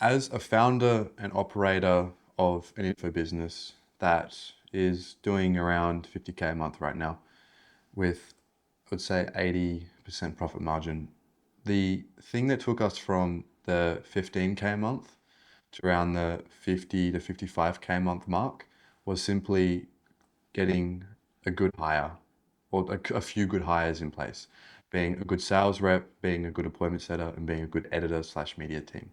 As a founder and operator of an info business that is doing around 50K a month right now with, I would say, 80% profit margin, the thing that took us from the 15K a month to around the 50 to 55K a month mark was simply getting a good hire or a few good hires in place, being a good sales rep, being a good appointment setter, and being a good editor slash media team.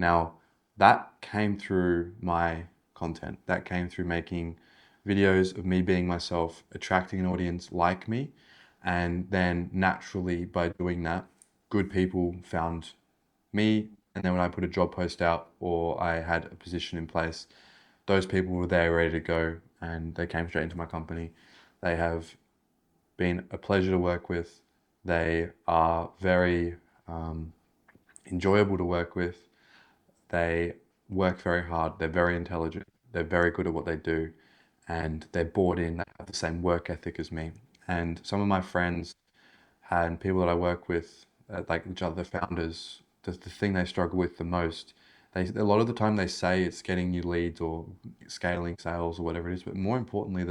Now, that came through my content. That came through making videos of me being myself, attracting an audience like me. And then naturally, by doing that, good people found me. And then when I put a job post out or I had a position in place, those people were there ready to go and they came straight into my company. They have been a pleasure to work with. They are very enjoyable to work with. They work very hard. They're very intelligent. They're very good at what they do, and they're bought in. They have the same work ethic as me. And some of my friends and people that I work with, like which are the founders, the thing they struggle with the most, a lot of the time they say it's getting new leads or scaling sales or whatever it is, but more importantly,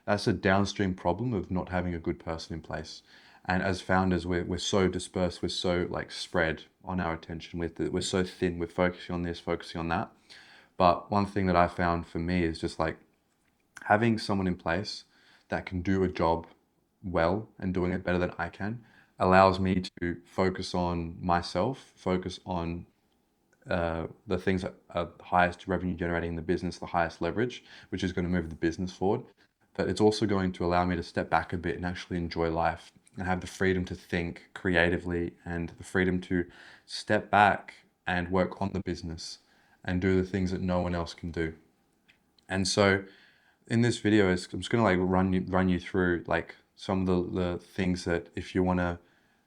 that's a downstream problem of not having a good person in place. And as founders, we're so dispersed, we're so like spread on our attention with it. We're so thin, we're focusing on this, focusing on that. But one thing that I found for me is just like having someone in place that can do a job well and doing it better than I can allows me to focus on myself, focus on the things that are highest revenue generating in the business, the highest leverage, which is going to move the business forward. But it's also going to allow me to step back a bit and actually enjoy life and have the freedom to think creatively and the freedom to step back and work on the business and do the things that no one else can do. And so in this video I'm just gonna like run you through like some of the things that if you wanna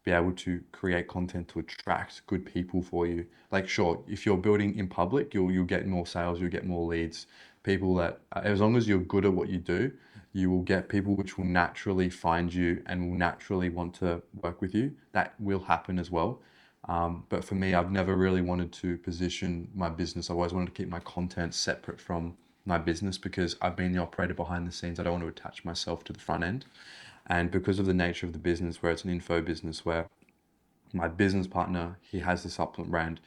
be able to create content to attract good people for you. Like sure, if you're building in public, you'll get more sales, you'll get more leads. People that as long as you're good at what you do, you will get people which will naturally find you and will naturally want to work with you. That will happen as well. But for me, I've never really wanted to position my business. I've always wanted to keep my content separate from my business because I've been the operator behind the scenes. I don't want to attach myself to the front end. And because of the nature of the business, where it's an info business, where my business partner, he has the supplement brand.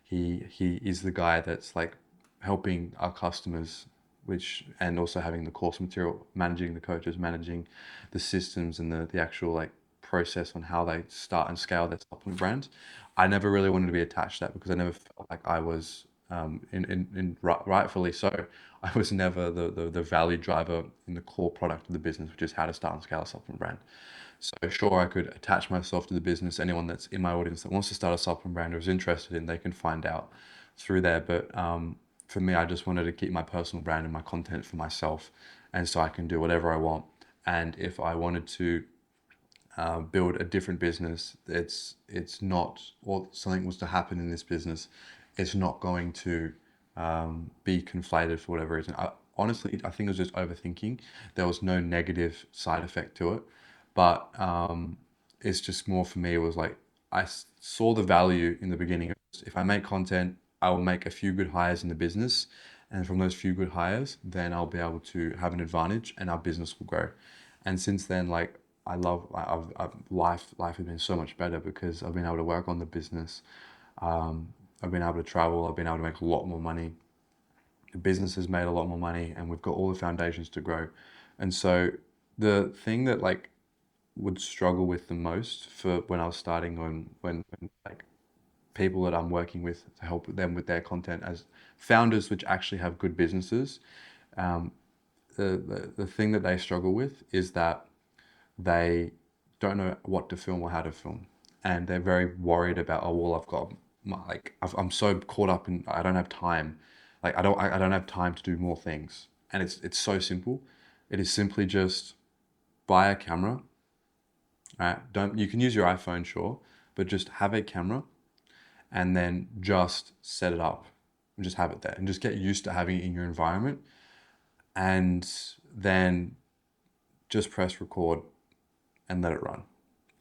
He is the guy that's like helping our customers, which and also having the course material, managing the coaches, managing the systems and the actual like process on how they start and scale their supplement brand. I never really wanted to be attached to that because I never felt like I was rightfully so. I was never the value driver in the core product of the business, which is how to start and scale a supplement brand. So sure, I could attach myself to the business. Anyone that's in my audience that wants to start a supplement brand or is interested in, they can find out through there. But for me, I just wanted to keep my personal brand and my content for myself, and so I can do whatever I want. And if I wanted to build a different business, it's not, or something was to happen in this business, it's not going to be conflated for whatever reason. Honestly, I think it was just overthinking. There was no negative side effect to it, but it's just more for me. It was like saw the value in the beginning. If I make content, I will make a few good hires in the business, and from those few good hires, then I'll be able to have an advantage, and our business will grow. And since then, like I love, life has been so much better because I've been able to work on the business. I've been able to travel. I've been able to make a lot more money. The business has made a lot more money, and we've got all the foundations to grow. And so the thing that like would struggle with the most for when I was starting on when like people that I'm working with to help them with their content as founders which actually have good businesses, um, the thing that they struggle with is that they don't know what to film or how to film, and they're very worried about, oh well, I've got like I'm so caught up in I don't have time, like I don't have time to do more things, and it's so simple. It is simply just buy a camera, right? Don't You can use your iPhone, sure, but just have a camera and then just set it up and just have it there and just get used to having it in your environment, and then just press record and let it run.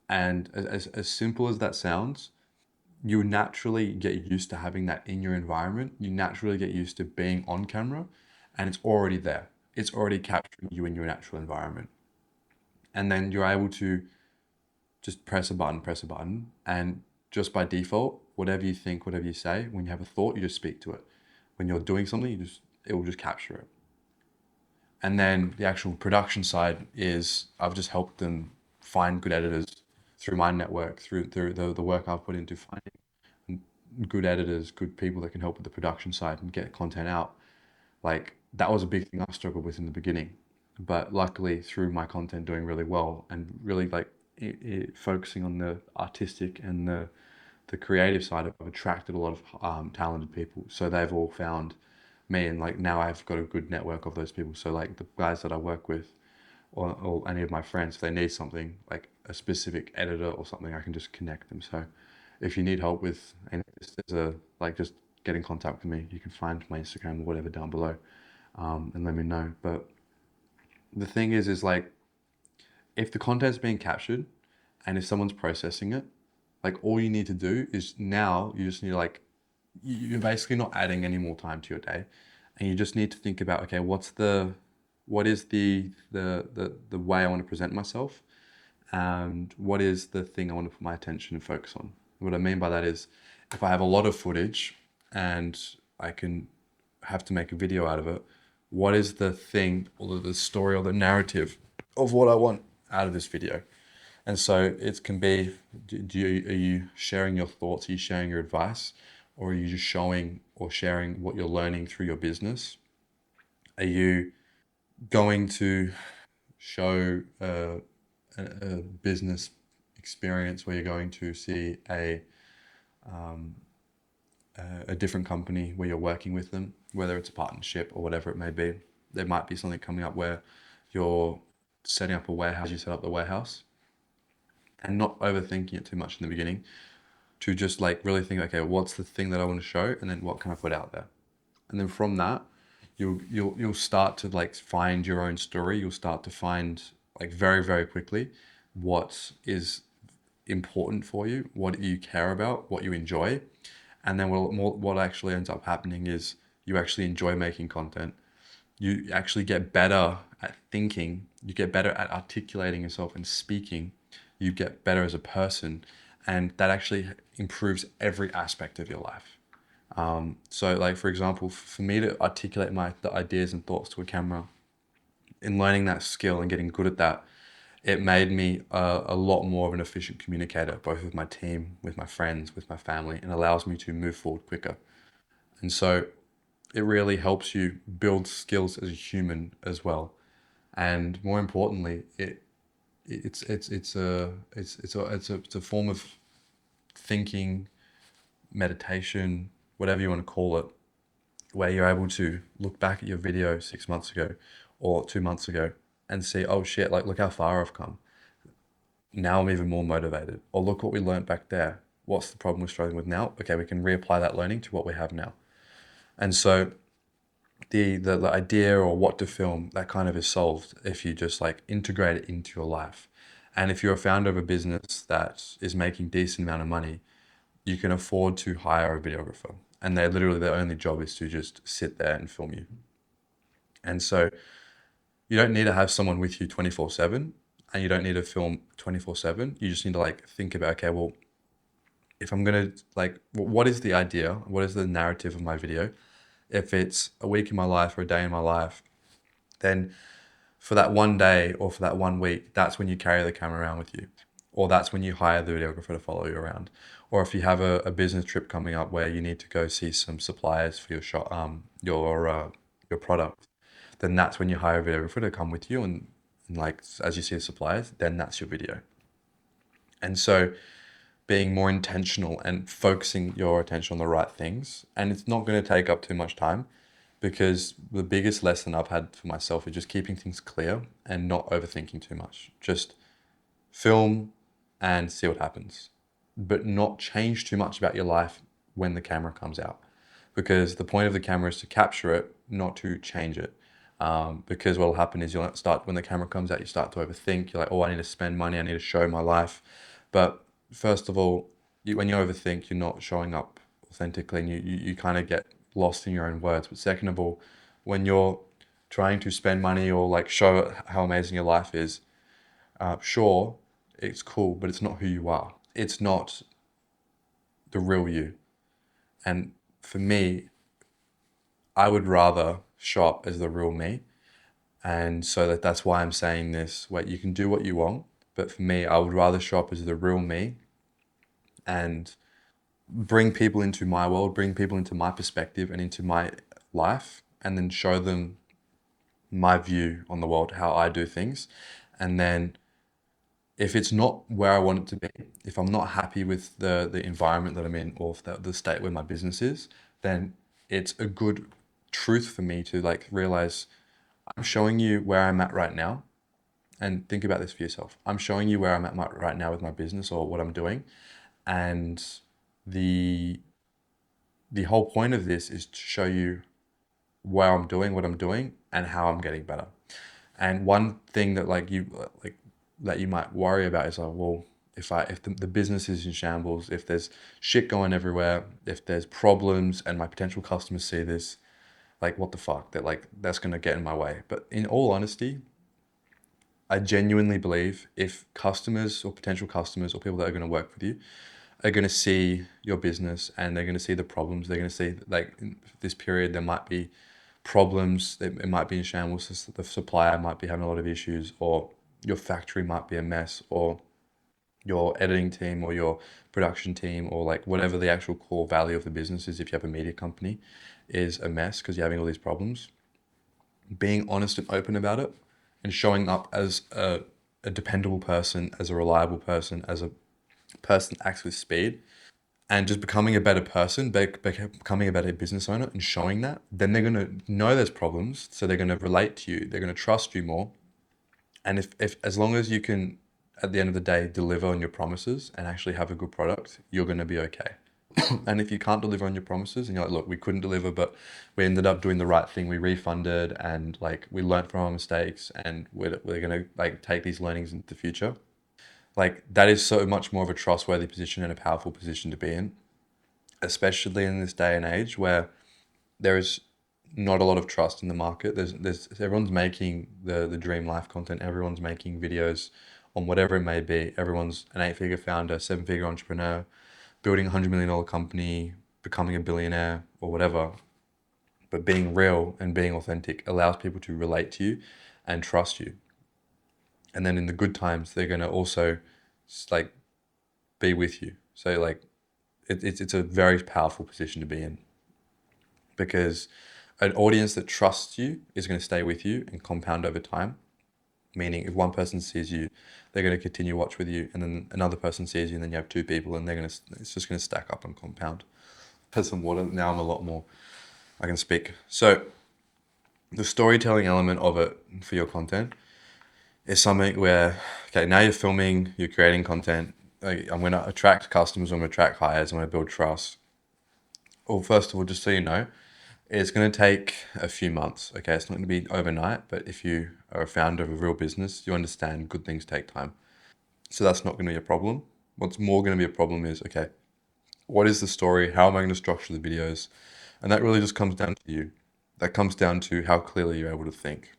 And as simple as that sounds, you naturally get used to having that in your environment. You naturally get used to being on camera, and it's already there. It's already capturing you in your natural environment. And then you're able to just press a button, and just by default, whatever you think, whatever you say, when you have a thought, you just speak to it. When you're doing something, it will just capture it. And then the actual production side is I've just helped them find good editors through my network, through the work I've put into finding good editors, good people that can help with the production side and get content out. Like that was a big thing I struggled with in the beginning, but luckily through my content doing really well and really like focusing on the artistic and the creative side, I've attracted a lot of talented people. So they've all found me, and like now I've got a good network of those people. So like the guys that I work with, or any of my friends, if they need something like a specific editor or something, I can just connect them. So if you need help with any of this, there's a like just get in contact with me. You can find my Instagram or whatever down below, and let me know. But the thing is like if the content's being captured and if someone's processing it, like all you need to do is now you just need to like you're basically not adding any more time to your day, and you just need to think about okay, what is the way I want to present myself, and what is the thing I want to put my attention and focus on. What I mean by that is if I have a lot of footage and I can have to make a video out of it, what is the thing or the story or the narrative of what I want out of this video? And so it can be, are you sharing your thoughts? Are you sharing your advice? Or are you just showing or sharing what you're learning through your business? Are you going to show a business experience where you're going to see a different company where you're working with them, whether it's a partnership or whatever it may be? There might be something coming up where you're setting up a warehouse, you set up the warehouse, and not overthinking it too much in the beginning, to just like really think, okay, what's the thing that I want to show, and then what can I put out there, and then from that, you'll start to like find your own story. You'll start to find like very very quickly what is important for you, what you care about, what you enjoy, and then what actually ends up happening is you actually enjoy making content. You actually get better at thinking. You get better at articulating yourself and speaking. You get better as a person, and that actually improves every aspect of your life. So, like for example, for me to articulate the ideas and thoughts to a camera, in learning that skill and getting good at that, it made me a lot more of an efficient communicator, both with my team, with my friends, with my family, and allows me to move forward quicker. And so, it really helps you build skills as a human as well. And more importantly, it's a form of thinking, meditation, whatever you want to call it, where you're able to look back at your video 6 months ago or 2 months ago and see, oh shit, like look how far I've come. Now I'm even more motivated. Or look what we learned back there. What's the problem we're struggling with now? Okay, we can reapply that learning to what we have now. And so the idea or what to film, that kind of is solved if you just like integrate it into your life. And if you're a founder of a business that is making decent amount of money, you can afford to hire a videographer. And they literally, their only job is to just sit there and film you. And so you don't need to have someone with you 24/7, and you don't need to film 24/7. You just need to like think about, okay, well, if I'm gonna like, what is the idea? What is the narrative of my video? If it's a week in my life or a day in my life, then for that one day or for that one week, that's when you carry the camera around with you. Or that's when you hire the videographer to follow you around. Or if you have a business trip coming up where you need to go see some suppliers for your shop, your product, then that's when you hire a videographer to come with you, and like as you see the suppliers, then that's your video. And so being more intentional and focusing your attention on the right things, and it's not going to take up too much time, because the biggest lesson I've had for myself is just keeping things clear and not overthinking too much. Just film and see what happens, but not change too much about your life when the camera comes out, because the point of the camera is to capture it, not to change it. Because what will happen is you'll start, when the camera comes out, you start to overthink. You're like, oh, I need to spend money, I need to show my life. But first of all, when you overthink, you're not showing up authentically, and you kind of get lost in your own words. But second of all, when you're trying to spend money or like show how amazing your life is, sure, it's cool, but it's not who you are. It's not the real you. And for me, I would rather show up as the real me. And so that's why I'm saying this, where you can do what you want, but for me, I would rather show up as the real me and bring people into my world, bring people into my perspective and into my life, and then show them my view on the world, how I do things. And then if it's not where I want it to be, if I'm not happy with the environment that I'm in or the state where my business is, then it's a good truth for me to like realize I'm showing you where I'm at right now. And think about this for yourself. I'm showing you where I'm at right now with my business or what I'm doing. And the the whole point of this is to show you where I'm doing, what I'm doing, and how I'm getting better. And one thing that like that you might worry about is like, well, if the business is in shambles, if there's shit going everywhere, if there's problems, and my potential customers see this, like what the fuck? That like that's gonna get in my way. But in all honesty, I genuinely believe if customers or potential customers or people that are going to work with you are going to see your business and they're going to see the problems, they're going to see like in this period there might be problems, it might be in shambles, the supplier might be having a lot of issues, or your factory might be a mess, or your editing team or your production team or like whatever the actual core value of the business is, if you have a media company, is a mess because you're having all these problems. Being honest and open about it and showing up as a dependable person, as a reliable person, as a person that acts with speed, and just becoming a better person, becoming a better business owner and showing that, then they're going to know there's problems. So they're going to relate to you. They're going to trust you more. And if as long as you can, at the end of the day, deliver on your promises and actually have a good product, you're going to be okay. And if you can't deliver on your promises and you're like, look, we couldn't deliver, but we ended up doing the right thing. We refunded and like we learned from our mistakes and we're going to like take these learnings into the future. Like that is so much more of a trustworthy position and a powerful position to be in, especially in this day and age where there is not a lot of trust in the market. There's everyone's making the dream life content. Everyone's making videos on whatever it may be. Everyone's an 8-figure founder, 7-figure entrepreneur, building $100 million company, becoming a billionaire or whatever. But being real and being authentic allows people to relate to you and trust you. And then in the good times, they're gonna also like be with you. So like it's a very powerful position to be in, because an audience that trusts you is going to stay with you and compound over time. Meaning, if one person sees you, they're going to continue watch with you, and then another person sees you, and then you have two people, and it's just going to stack up and compound. Has some water. Now I'm a lot more. I can speak. So the storytelling element of it for your content is something where, okay, now you're filming, you're creating content. Like, I'm going to attract customers, I'm going to attract hires, I'm going to build trust. Well, first of all, just so you know, it's going to take a few months. Okay, it's not going to be overnight, but if you are a founder of a real business, you understand good things take time. So that's not going to be a problem. What's more going to be a problem is, okay, what is the story? How am I going to structure the videos? And that really just comes down to you. That comes down to how clearly you're able to think.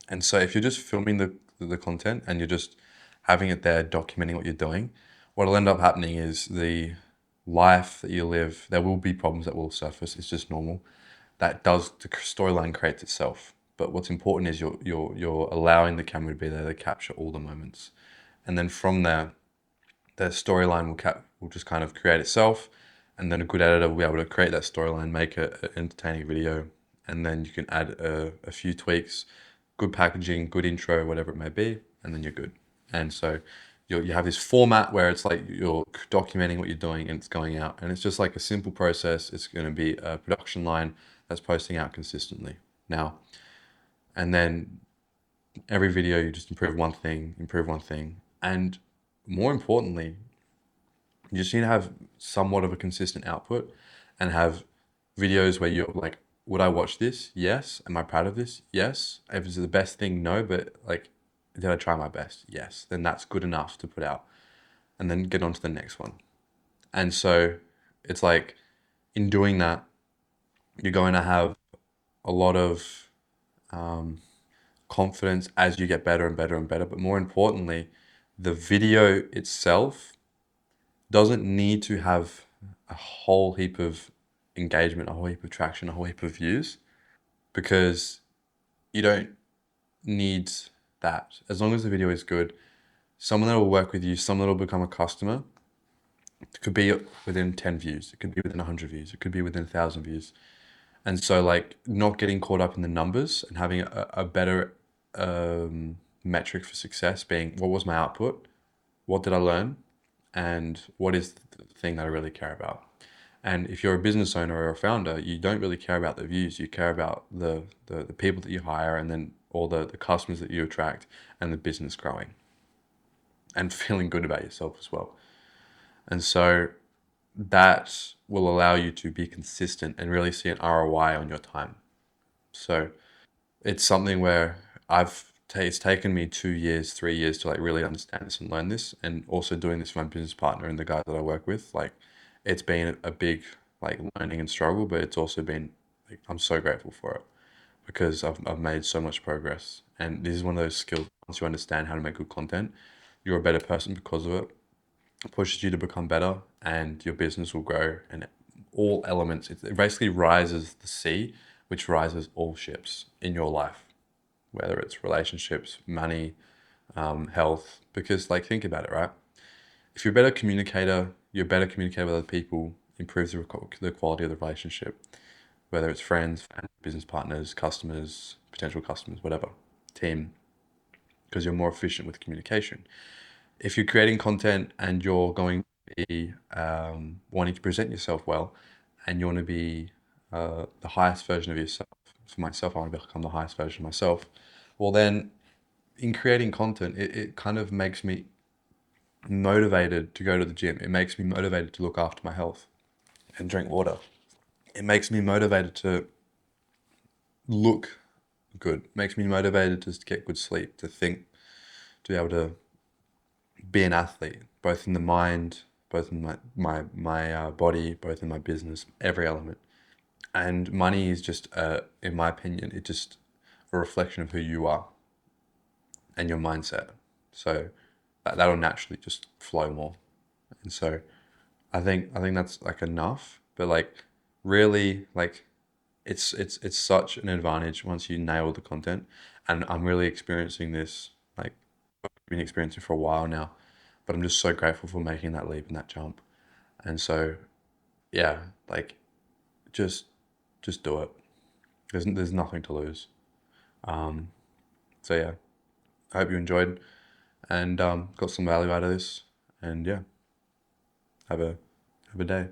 And so if you're just filming the content and you're just having it there, documenting what you're doing, what'll end up happening is the life that you live, there will be problems that will surface. It's just normal. The storyline creates itself. But what's important is you're allowing the camera to be there to capture all the moments. And then from there, the storyline will just kind of create itself. And then a good editor will be able to create that storyline, make an entertaining video, and then you can add a few tweaks, good packaging, good intro, whatever it may be, and then you're good. And so you have this format where it's like you're documenting what you're doing and it's going out, and it's just like a simple process. It's going to be a production line that's posting out consistently now, and then every video you just improve one thing, and more importantly, you just need to have somewhat of a consistent output and have videos where you're like, would I watch this? Yes. Am I proud of this? Yes. If it's the best thing, no. But like, did I try my best? Yes. Then that's good enough to put out and then get on to the next one. And so it's like in doing that, you're going to have a lot of um, confidence as you get better and better and better. But more importantly, the video itself doesn't need to have a whole heap of engagement, a whole heap of traction, a whole heap of views, because you don't need that. As long as the video is good, someone that will work with you, someone that will become a customer, it could be within 10 views, it could be within 100 views, it could be within 1,000 views. And so, like, not getting caught up in the numbers and having a better metric for success being what was my output, what did I learn, and what is the thing that I really care about. And if you're a business owner or a founder, you don't really care about the views. You care about the people that you hire, and then all the customers that you attract, and the business growing and feeling good about yourself as well. And so that will allow you to be consistent and really see an ROI on your time. So it's something where it's taken me 2 years, 3 years to like really understand this and learn this, and also doing this for my business partner and the guys that I work with. Like, it's been a big like learning and struggle, but it's also been like I'm so grateful for it because I've made so much progress. And this is one of those skills. Once you understand how to make good content, you're a better person because of it. It pushes you to become better, and your business will grow. And all elements, it basically rises the sea, which rises all ships in your life, whether it's relationships, money, health. Because, like, think about it, right? If you're a better communicator, you're a better communicator with other people, improves the quality of the relationship, whether it's friends, family, business partners, customers, potential customers, whatever, team, because you're more efficient with communication. If you're creating content and you're going to be wanting to present yourself well, and you want to be the highest version of yourself, for myself, I want to become the highest version of myself. Well, then in creating content, it kind of makes me motivated to go to the gym. It makes me motivated to look after my health and drink water. It makes me motivated to look good. It makes me motivated to get good sleep, to think, to be able to be an athlete, both in the mind, both in my body, both in my business, every element. And money is just, in my opinion, it's just a reflection of who you are and your mindset. So that'll naturally just flow more. And so I think that's like enough. But like really, like it's such an advantage once you nail the content. And I'm really experiencing this. Like, I've been experiencing for a while now, but I'm just so grateful for making that leap and that jump. And so yeah, like just just do it. There's nothing to lose. Um, so yeah, I hope you enjoyed and got some value out of this. And yeah, have a day.